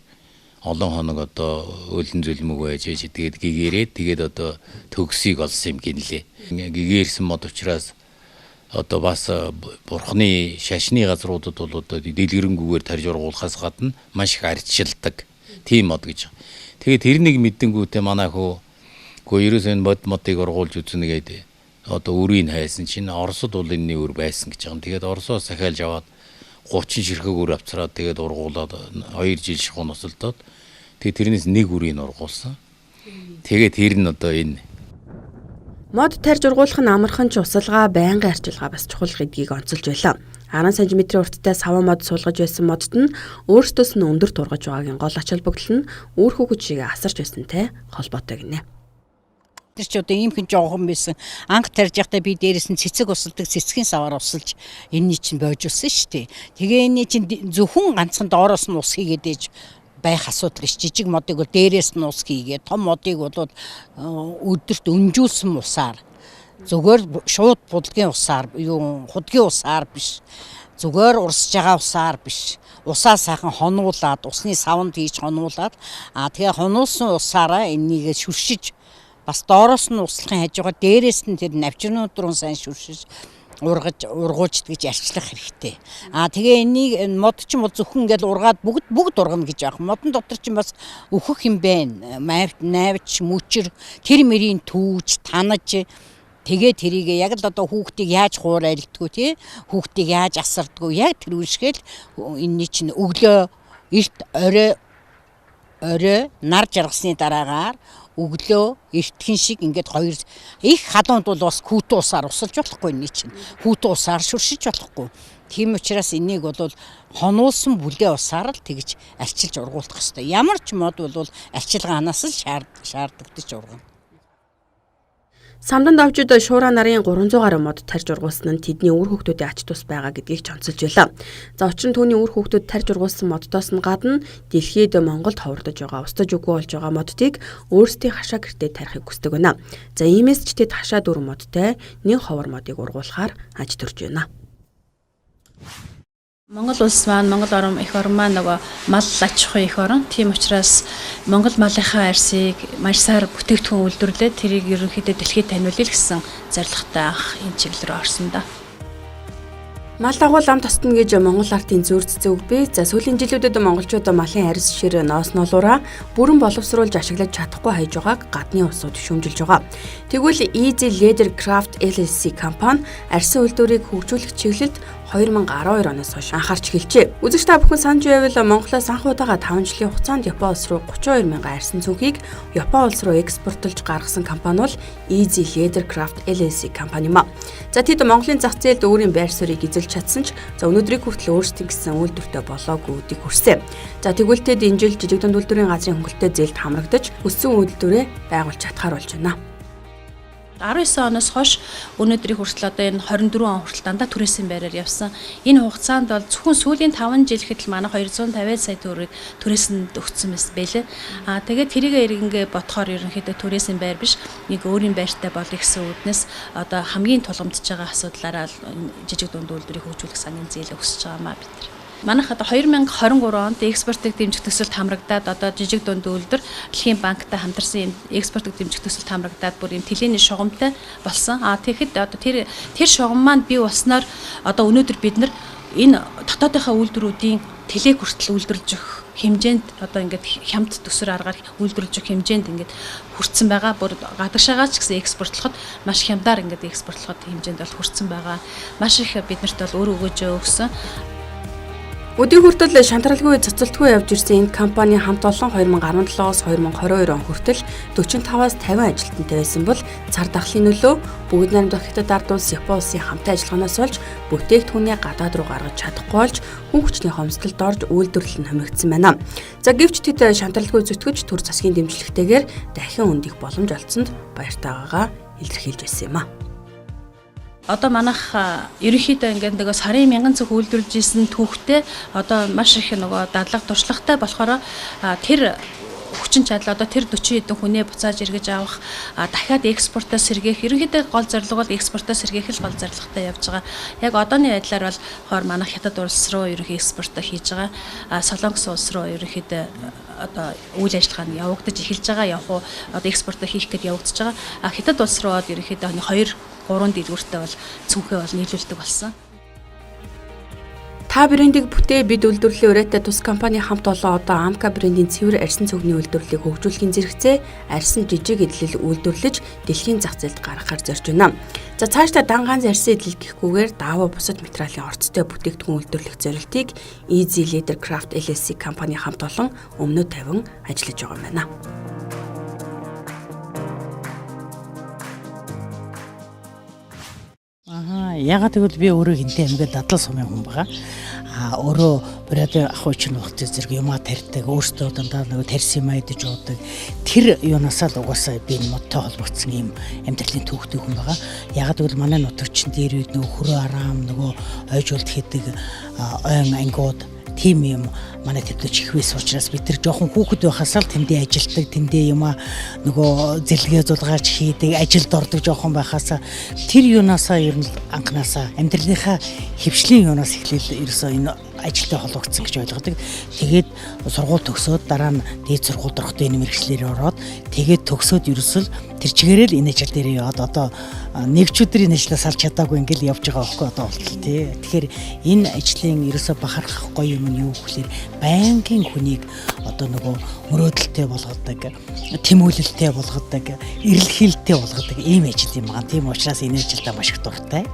J: олон хоног одоо өлөн зүлмөг байж тэгээд гэгээрээ тэгээд одоо төгсийг олсон юм гинлээ. Гэгээрсэн мод учраас одоо бас бурхны шашны газруудад бол одоо дэлгэрэнгээр тарж ургуулахаас гадна маш их ардчилдаг тийм мод гэж. Тэгээд тэрнийг мэдэнгүүтээ манай хөө ерөөсөө энэ модыг ургуулж үзнэ гэдэг одоо үрийг хайсан чинь Оросд бол энэний өр байсан гэж байгаа. Тэгээд Оросоос захиалж аваад 30 ширхэг өр авцраад тэгээд ургуулад 2 жил шахуун носолдоод тэгээд тэрнээс нэг үрийг ургуулсан. Тэгээд тэр нь одоо энэ
B: мод тарж ургуулах нь амархан ч усалгаа байнгын арчилгаа бас чухал гэдгийг онцолж байлаа. 10 см урттай саван мод суулгаж байсан модт нь өөрсдөөс нь өндөр тургаж байгаагийн гол ач холбогдол нь үр хөвгөт шиг асарч байсантай холбоотой гинэ.
K: Тэр ч одоо ийм хэн жоохон байсан. Анх тарж явахдаа би дээрээс нь цэцэг усалдаг цэцгийн саваар усалж энэний чинь бойжулсан шүү дээ. Тэгээ энэний чинь зөвхөн ганцхан доороос нь ус хийгээд ээж байх асуудал биш. Жижиг модыг бол дээрээс нь ус хийгээд том модыг бол өдөрт өнжүүлсэн усаар зүгээр шууд будлагын усаар юу худгийн усаар биш. Зүгээр урсж байгаа усаар биш. Усаа сайхан хонуулаад усны савнд хийж хонуулаад тэгээ хонуулсан усаараа энийг шүршиж бас доороос нь услахын хажуугаар дээрээс нь тэр навчирнууд руу сайн шүршиж ургуулж гэж арчлах хэрэгтэй. Тэгээ энийг мод ч юм бол зөвхөн ингээл ургаад бүгд ургана гэж байгаа. Модон дотор ч бас өөхөх юм байна. Найвч, мүчир, тэр мэрийн түүж, танаж тэгээ тэрийг яг л одоо хүүхдийг яаж хуур арилдгүү тий? Хүүхдийг яаж асардгүү яг тэр үшгээл энэний чинь өглөө эрт орой нар жаргасны дараагаар өглөө эртхэн шиг ингээд хоёр их халуунд бол бас хүүтэн усаар усалж болохгүй нэг чинь. Хүүтэн усаар шүршиж болохгүй. Тийм учраас энийг бол хонуулсан бүлээ усаар л тэгж арчилж ургуулах хэрэгтэй. Ямар ч мод бол арчилгаанаас л шаардагдаж ургана.
B: Самдан давжид шуураа нарын 300 гаруй мод тарж ургуулсан нь тэдний үр хөвгтүүдийн ач тус байгаа гэдгийг ч онцолж байлаа. За учир нь түүний үр хөвгтүүд тарж ургуулсан моддоос нь гадна дэлхийд Монголд ховордож байгаа устж үгүй болж байгаа моддыг өөрсдийн хашаа гэртээ тарихыг хүсдэг байна. За иймээс ч тэд хашаа дүр модтой нэг ховор модыг ургуулахаар аж төрж байна.
L: Монгол улс маань Монгол орн их орн маань нөгөө мал аж ахуй их орн. Тийм учраас Монгол малынхаа арсыг маш сайхан бүтээгдэхүүн үйлдвэрлээд тэрийг ерөнхийдөө дэлхийд таниулъя гэсэн зорилготой анх энэ чиглэл рүү орсон да. Мал дагуул ам тосдно гэж Монгол ардын зөрчсөн үг бий. За сүүлийн жилүүдэд монголчууд малын арьс шир ноос ноолуураа бүрэн боловсруулж ашиглаж чадахгүй хайж байгааг гадны улсууд шүүмжилж байгаа. Тэгвэл Easy Leather Craft LLC компани арьсан үйлдвэрийг хөгжүүлэх чиглэлд 2012 оноос хойш анхаарч эхэлжээ. Үзэгч та бүхэн санаж байвал Монголоос анх удаага 5 жилийн хугацаанд Япон улс руу 32 мянган арьсан цүнхийг Япон улс руу экспортлж гаргасан компани бол Easy Leather Craft LLC компани юм а. За тэд Монголын зах зээлд өөрийн байр суурийг эзэлж чадсан ч за өнөөдрийг хүртэл өөрсдийн гэсэн үйлдвэртэй болоогүй гэдгийг хүрсэн. За тэгвэл тэд энэ жил жижиг дунд үйлдвэрийн газрын хөнгөлөлтөд зээлд хамрагдаж өссөн үйлдвэрээ байгуулж чадхаар болж байна. 19 оноос хойш өнөөдрийг хүртэл одоо энэ 24 он хүртэл дандаа түрээсийн байраар явсан. Энэ хугацаанд бол зөвхөн сүүлийн 5 жил гэхэд манай 250 сая төгрөгийг түрээсэнд өгсөн байсан байлээ. Тэгээд тэрийг иргэнгээ бодохоор ерөнхийдөө түрээсийн байр биш нэг өөрийн байртай болъё гэсэн үднэс одоо хамгийн тулгамдж байгаа асуудлаараа жижиг дунд үйлдвэрийг хөгжүүлэх сангийн зээл өгсөж байгаамаа бид нар. Манайх одоо 2023 онд экспортыг дэмжих төсөлд хамрагдаад одоо жижиг дунд үйлдвэр Дэлхийн банктай хамтарсан экспортыг дэмжих төсөлд хамрагдаад бүр юм тэлийн шугамтай болсон. Тэгэхэд одоо тэр шугам маань бий болсноор одоо өнөөдөр бид нар энэ дотоодынхаа үйлдвэрүүдийн тэлээг хүртэл үйлдвэрлэж өгөх хэмжээнд одоо ингээд хямд төсөр аргаар үйлдвэрлэж өгөх хэмжээнд ингээд хүрсэн байгаа. Бүр гадагшаагаа ч гэсэн экспортлоход маш хямдаар ингээд экспортлоход хэмжээнд бол хүрсэн байгаа. Маш их биднэрт бол өөр өгөөж өгсөн.
B: Өдний хүртэл шантралгүй цоцолтгүй явж ирсэн энэ компани хамт олон 2017-оос 2022 он хүртэл 45-аас 50 ажилтнтай байсан бол цар тахлын нөлөө бүгд найрамдах Хятад ард улс Япон улсын хамтын ажиллагаанаас болж бүтээгдэхүүнээ гадаад руу гаргаж чадахгүй болж хүн хүчний хомсдолд орж үйлдвэрлэл нь хямигдсан байна. За гэвч тэд шантралгүй зүтгэж төр засгийн дэмжлэгтэйгээр дахин өндөх боломж олцсонд баяртай байгаагаа илэрхийлж байсан юм а.
L: Одоо манайх ерөнхийдөө ингээд нөгөө сарын 1000 цэг үйлдвэрлэж исэн түүхтэй одоо маш их нөгөө дадлага туршлагатай болохоор тэр хүчин чадал одоо тэр 40 хэдэн хүнээ буцааж эргэж авах дахиад экспортоо сэргээх ерөнхийдөө гол зорилго бол экспортоо сэргээх л гол зорилготой явж байгаа. Яг одооны байдлаар бол хоор манайх Хятад улс руу ерөнхий экспортоо хийж байгаа. Солонгос улс руу ерөнхийдөө одоо үйл ажиллагаа нь явагдаж эхэлж байгаа. Яг уу одоо экспортоо хийх гээд явагдаж байгаа. Хятад улс руу ерөнхийдөө 2-3 дэлгүүртээ бол цүнхээ бол нийлүүлдэг болсон. Та брендийг бүтээ бид үйлдвэрлэлийн өрөөтэй тус компани хамт олон одоо Амка брендийн цэвэр арьсан цогны үйлдвэрлэлийг хөгжүүлэхийн зэрэгцээ арьсан жижиг эдлэл үйлдвэрлэж дэлхийн зах зээлд гаргахаар зорж байна. За цаашдаа дангаан арьсан эдлэл гэхгүйгээр даавуу бусад материалын орцтой бүтээгдэхүүн үйлдвэрлэх зорилтыг Easy Leader Craft LLC компани хамт олон өмнө тавин ажиллаж байгаа юм байна.
K: Ягаад гэвэл би өөрөө хинтээ амьд дадлал сумын хүн байгаа. Өөрөө брэд ахуйч нь багт зэрэг юмаа тарьдаг, өөртөө дандаа нэг тарьсан юм идэж уудаг. Тэр юунаасаа л угаасаа би модтой холбогдсон юм амьдралын түүхтэй хүн байгаа. Ягаад гэвэл манай нутагчин дээр үед нөгөө хөрөө араам нөгөө ойжуулт хийдэг ойн ангууд тийм юм манай төвдөж ихвээс учраас бид тэр жоохон хүүхэд байхаас л тэндээ ажилтдаг, тэндээ юмаа нөгөө зэлгээ зулгаарч хийдэг, ажилд ордог жоохон байхаас тэр юунаасаа ер нь анханасаа амьдралынхаа хөвшлийн юунаас эхлээл ерөөсөө энэ ажилтай холбогдсон гэж ойлгодог. Тэгээд сургууль төгсөөд дараа нь дээд сургууль дөрөхтэй энэ мэргэжлэр ороод тэгээд төгсөөд ерөөсөл тэр чигээрээ л энэ ажил дээр яваад одоо нэгчүүдийн ажлаас салж чадаагүй ингээл явж байгаа байхгүй одоо болтол тий. Тэгэхээр энэ ажлын ерөөсөө бахархах гоё юм нь юу гэхээр байнгын хүнийг одоо нөгөө мөрөөдөлтэй болгодог, тэмүүлэлтэй болгодог, эрэлхийлэлтэй болгодог ийм ажил юм байна. Тийм учраас энэ ажилдаа маш их дуртай.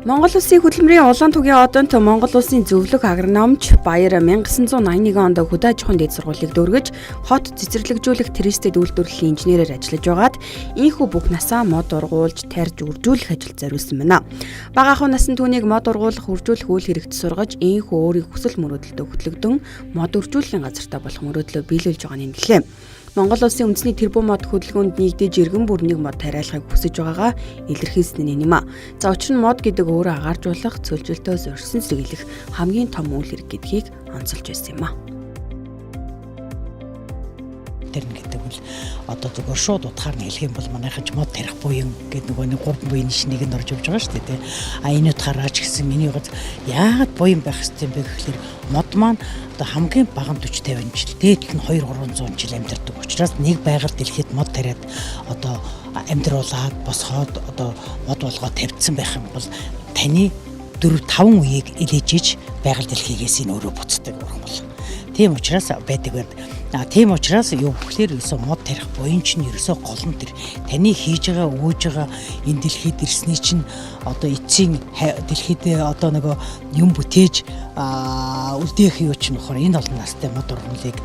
K: Монгол Улсын хөдөлмөрийн улаан түгийн одоонт Монгол Улсын зөвлөх агрономч Баяр 1981 онд хөдөө аж ахуйн дэд сургуулийг дүүргэж хот цэцэрлэгжүүлэх тристэд үйлдвэрлэлийн инженерээр ажиллаж байгаад ийхүү бүх насаа мод ургуулж, тарьж, үржүүлэх ажилд зориулсан байна. Бага ахуй насны түүнийг мод ургуулах, үржүүлэх үйл хэрэгт сургаж, ийхүү өөрийн хүсэл мөрөөдөлтөд хөтлөгдөн мод үржүүлэхийн газартаа болох мөрөөдлөө биелүүлж байгаа нь нэлээ. Монгол Улсын үндэсний тэрбум мод хөдөлгөөнд нэгдэж иргэн бүрнийг мод тариалахыг хүсэж байгаагаа илэрхийлсэн юм а. За учир нь мод гэдэг өөрөө агааржуулах, цөлжөлтөөс өрсөн сэргийлэх хамгийн том үйл хэрэг гэдгийг онцолж байсан юм а. Тэр гэдэг бол одоо зөвхөн шууд утгаар нь хэлэх юм бол манайхан ч мод тарих буян гэдэг нөгөө нэг 3 буяны шинийг нь орж явж байгаа шүү дээ. Энэ утгаараач гэсэн миний гоц яагаад буян байх хэрэгтэй юм бэ гэхээр мод маань одоо хамгийн бага 40-50 жил, дээдл нь 200-300 жил амьдардаг. Учираас нэг байгаль дэлхийд мод тариад одоо амьдруулаад босгоод одоо мод болгоод тавьдсан байх юм бол таны 4-5 үеийг илээжиж байгаль дэлхийгээс энэ өөрөө буцдаг юм бол. Тийм учраас байдаг байна. Тийм учраас юу гэхээр ерөөсөө мод тарих буян чинь ерөөсөө гол нь тэр таны хийж байгаа өөж байгаа энэ дэлхийд ирсний чинь одоо эцсийн дэлхийд одоо нөгөө юм бүтээж үлдээх юу ч нөхөр энэ олон настай мод ургамлыг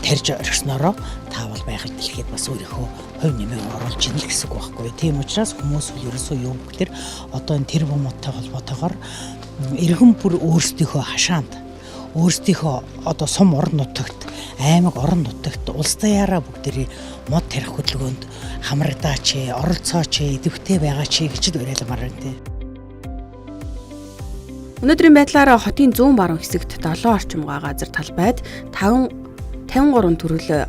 K: тарьж орхиснороо таавал байгаль дэлхийд бас өөрийнхөө хувь нэмийг оруулж ийн л гэсэн үг байхгүй. Тийм учраас хүмүүс ерөөсөө юу гэхээр одоо энэ тэрбум модтой холбоотойгоор эргэн бүр өөрсдийнхөө хашаанд өөрсдийнхөө одоо сум орон нутагт аймаг орон нутагт улс даяараа бүгдээрээ мод тарих хөдөлгөөнд хамрагдаач, оролцооч, идэвхтэй байгаач гэж уриаламаар байна тий. Өнөөдрийн байдлаар хотын зүүн баруун хэсэгт 7 орчим га газар талбайд 53 төрөл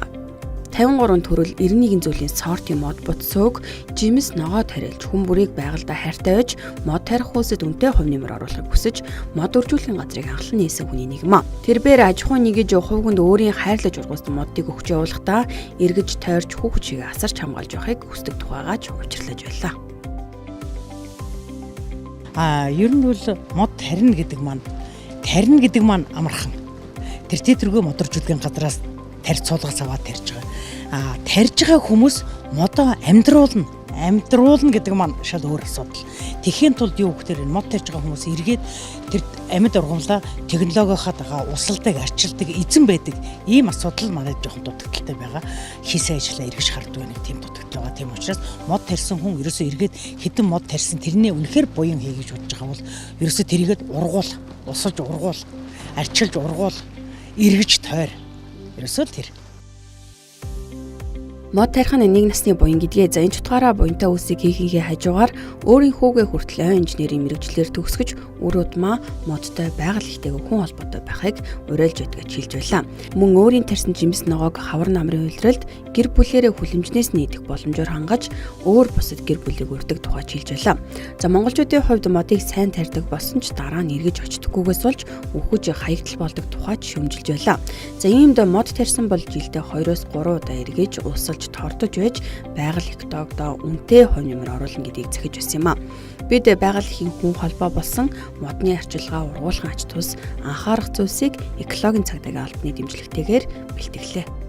K: 91 зүйлийн сортын мод бутсөөг жимс ногоо тариалж хүн бүрийг байгальдаа хайртай байж мод тарих үйлсэд үнэтэй хувь нэмэр оруулахыг хүсэж мод үржүүлэхийн газрыг анхлан нээсэн хүний нэг юм а. Тэрээр аж ахуй нэгэж хувьгүнд өөрийн хайрлаж ургуулсан модыг өгч явуулахдаа эргэж тойрч хүүхчийг асарч хамгаалж явахыг хүсдэг тухайгач учирлаж байлаа. Ер нь бол мод тарина гэдэг маань амархан. Тэр тэргөө модоржуулгын газраас тарьц суулгаж аваад тарьж байгаа. Тарьж байгаа хүмүүс модоо амьдруулна гэдэг маань шал өөр асуудал. Тэхийн тулд юу гэхээр мод тарьж байгаа хүмүүс эргээд тэр амьд ургамлаа технологийнхаа дагаа усалдаг, арчилдаг, эзэн байдаг. Ийм асуудал манай жоохон дутагдaltaй байгаа. Хийсэн ажлаа эргэж харддаг нэг тийм дутагдaltaй байгаа. Тийм учраас мод тарьсан хүн ерөөсөө эргээд хэдэн мод тарьсан тэрний үнэхээр буян хий гэж бодож байгаа бол ерөөсөө тэрийгэд ургуул, усалж ургуул, арчилж ургуул, эргэж тойр. Ерөөсөө тэр
B: Мод тарих нь нэг насны буян гэдгээ за энэ чутгаараа буянтай үсийг хийхийнхээ хажуугаар өөрийн хүүгээ хүртэл ойн инженерийн мэрэгчлэр төгсгөж үр удмаа модтой байгаль ихтэйг хүн холбоотой байхыг уриалж байдгаж хэлж байлаа. Мөн өөрийн тарьсан жимс ногоог хавар намрын үйлрэлд гэр бүлээрээ хүлэмжнээс нийтэх боломжоор хангаж өөр бусад гэр бүлийг өрдөг тухайд хэлж байлаа. За монголчуудын хувьд модыг сайн тарьдаг болсон ч дараа нь эргэж очдоггүйгээс болж үхэж хаягдл болдог тухайд шүүмжилж байлаа. За иймд мод тарьсан бол жилдээ 2-3 удаа эргэж усалж тордож байж байгаль экологидоо үнэтэй хувь нэмэр оруулна гэдгийг захиж байсан юм а. Бид байгаль эхийн хүн холбоо болсон модны арчилгаа ургуулгын ач тус анхаарах зүйлсийг экологийн цагдаагийн албаны дэмжлэгтэйгээр бэлтгэлээ.